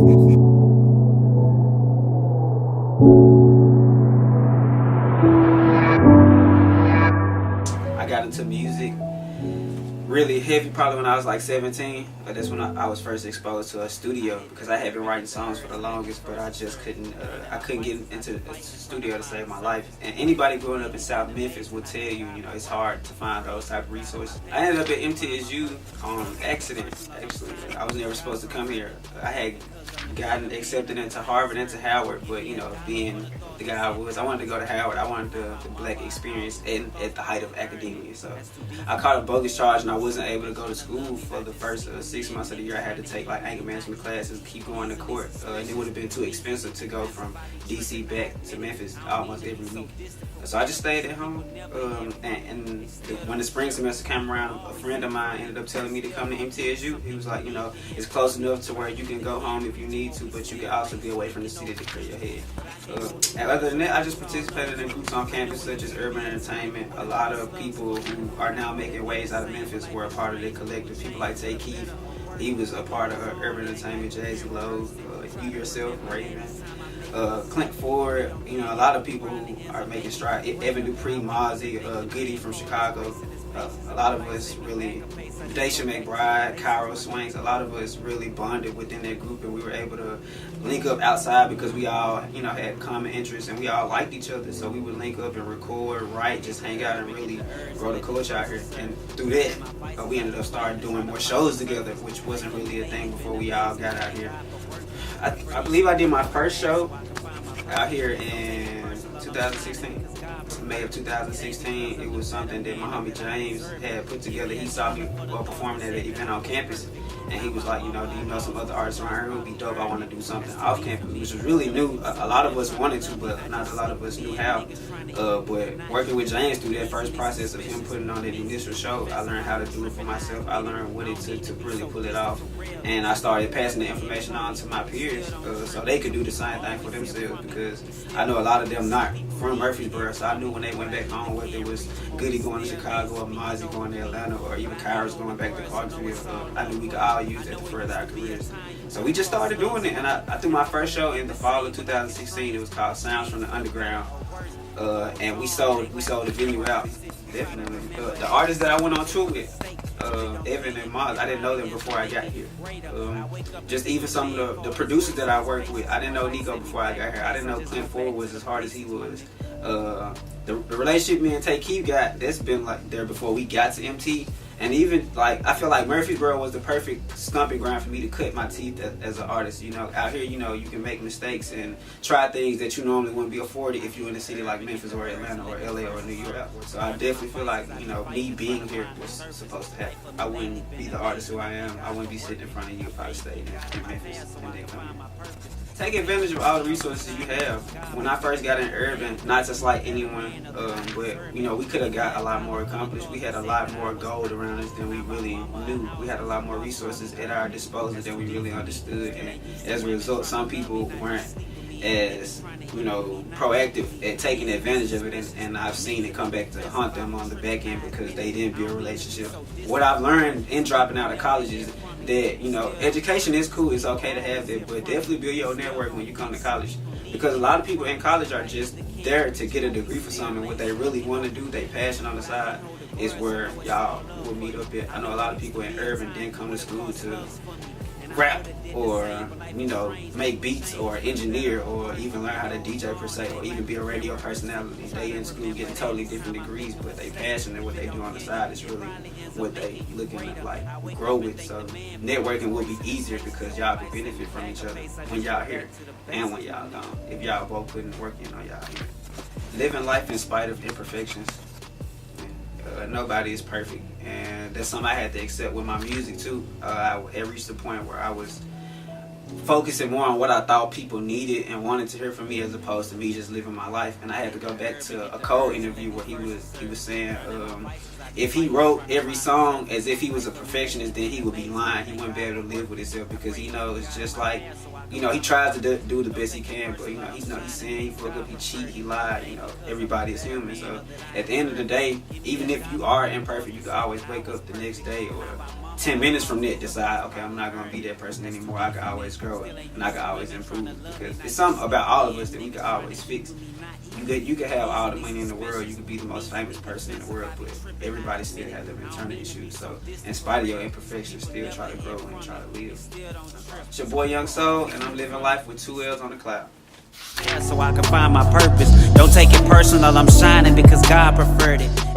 I got into music really heavy probably when I was like 17. That's when I was first exposed to a studio, because I had been writing songs for the longest, but I just couldn't get into a studio to save my life. And anybody growing up in South Memphis would tell you, it's hard to find those type of resources. I ended up at MTSU on accident, actually. I was never supposed to come here. I had gotten accepted into Harvard and to Howard, but being the guy I wanted to go to Howard. I wanted the black experience at the height of academia. So I caught a bogus charge and I wasn't able to go to school for the first 6 months of the year. I had to take like anger management classes, keep going to court, and it would have been too expensive to go from DC back to Memphis almost every week. So I just stayed at home, and when the spring semester came around, a friend of mine ended up telling me to come to MTSU. He was like, it's close enough to where you can go home if you need to, but you can also be away from the city to clear your head. And other than that, I just participated in groups on campus such as Urban Entertainment. A lot of people who are now making waves out of Memphis were a part of the collective. People like Tay Keith, he was a part of Urban Entertainment. Jazzy Lowe, you yourself, Raven, Clint Ford, a lot of people who are making strides. Evan Dupree, Mozzie, Goody from Chicago. A lot of us really, Daisha McBride, Cairo Swanks, a lot of us really bonded within that group, and we were able to link up outside because we all, had common interests and we all liked each other. So we would link up and record, write, just hang out and really grow the culture out here. And through that, we ended up starting doing more shows together, which wasn't really a thing before we all got out here. I believe I did my first show out here in 2016. May of 2016. It was something that my homie James had put together. He saw me performing at an event on campus, and he was like, do you know some other artists around here? It would be dope. I want to do something off campus, which was really new. A lot of us wanted to, but not a lot of us knew how. But working with James through that first process of him putting on that initial show, I learned how to do it for myself. I learned what it took to really pull it off, and I started passing the information on to my peers so they could do the same thing for themselves, because I know a lot of them not from Murfreesboro, so I knew when they went back home, whether it was Goody going to Chicago or Mozzie going to Atlanta or even Kairos going back to Clarksville, I knew we could all use that to further our careers. So we just started doing it, and I threw my first show in the fall of 2016. It was called Sounds from the Underground, and we sold the venue out. Definitely. The artists that I went on tour with, Evan and Maz, I didn't know them before I got here. Just even some of the producers that I worked with, I didn't know Nico before I got here. I didn't know Clint Ford was as hard as he was. The relationship me and Tay Keith got, that's been like there before we got to MT. And even I feel like Murfreesboro was the perfect stomping ground for me to cut my teeth as an artist. Out here, you can make mistakes and try things that you normally wouldn't be afforded if you're in a city like Memphis or Atlanta or LA or New York. So I definitely feel like, me being here was supposed to happen. I wouldn't be the artist who I am. I wouldn't be sitting in front of you if I stayed in Memphis and then come here. Take advantage of all the resources you have. When I first got in Urban, not just like anyone, but we could have got a lot more accomplished. We had a lot more gold around us than we really knew. We had a lot more resources at our disposal than we really understood, and as a result, some people weren't as proactive at taking advantage of it, and I've seen it come back to haunt them on the back end because they didn't build a relationship. What I've learned in dropping out of college is that education is cool, it's okay to have that, but definitely build your network when you come to college, because a lot of people in college are just there to get a degree for something. What they really want to do, their passion on the side, is where y'all will meet up at. I know a lot of people in Urban didn't come to school to rap or make beats or engineer or even learn how to DJ per se, or even be a radio personality. They in school getting totally different degrees, but they passion and what they do on the side is really what they looking to like grow with. So networking will be easier because y'all can benefit from each other when y'all here and when y'all gone, if y'all both putting work in on y'all here. Living life in spite of imperfections. Nobody is perfect, and that's something I had to accept with my music too. I reached the point where I was focusing more on what I thought people needed and wanted to hear from me, as opposed to me just living my life. And I had to go back to a Cole interview where he was saying if he wrote every song as if he was a perfectionist, then he would be lying. He wouldn't be able to live with himself, because he knows, just like you know, he tries to do the best he can, but you know, he's sin, he fuck up, he cheat, he lied. You know, everybody is human. So at the end of the day, even if you are imperfect, you can always wake up the next day or 10 minutes from that, decide, okay, I'm not gonna be that person anymore. I can always grow and I can always improve, because it's something about all of us that we can always fix. You can have all the money in the world, you can be the most famous person in the world, but everybody still has their internal issues. So in spite of your imperfections, still try to grow and try to live. It's your boy Young Soul, and I'm living life with 2 L's on the cloud. Yeah, so I can find my purpose. Don't take it personal, I'm shining because God preferred it.